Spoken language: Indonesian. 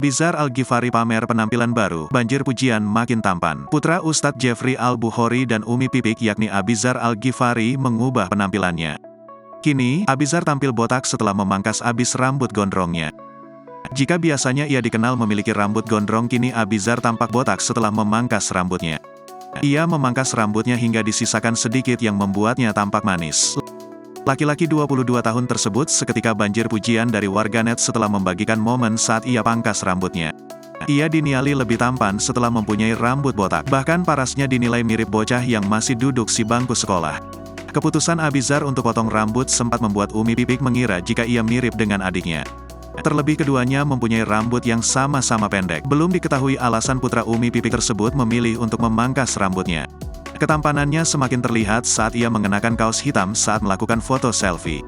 Bizar Al-Ghifari pamer penampilan baru, banjir pujian makin tampan. Putra Ustadz Jeffrey Al-Bukhari dan Umi Pipik yakni Abizar Al-Ghifari mengubah penampilannya. Kini, Abizar tampil botak setelah memangkas abis rambut gondrongnya. Jika biasanya ia dikenal memiliki rambut gondrong, kini Abizar tampak botak setelah memangkas rambutnya. Ia memangkas rambutnya hingga disisakan sedikit yang membuatnya tampak manis. Laki-laki 22 tahun tersebut seketika banjir pujian dari warganet setelah membagikan momen saat ia pangkas rambutnya. Ia dinilai lebih tampan setelah mempunyai rambut botak. Bahkan parasnya dinilai mirip bocah yang masih duduk di bangku sekolah. Keputusan Abizar untuk potong rambut sempat membuat Umi Pipik mengira jika ia mirip dengan adiknya. Terlebih keduanya mempunyai rambut yang sama-sama pendek. Belum diketahui alasan putra Umi Pipik tersebut memilih untuk memangkas rambutnya. Ketampanannya semakin terlihat saat ia mengenakan kaos hitam saat melakukan foto selfie.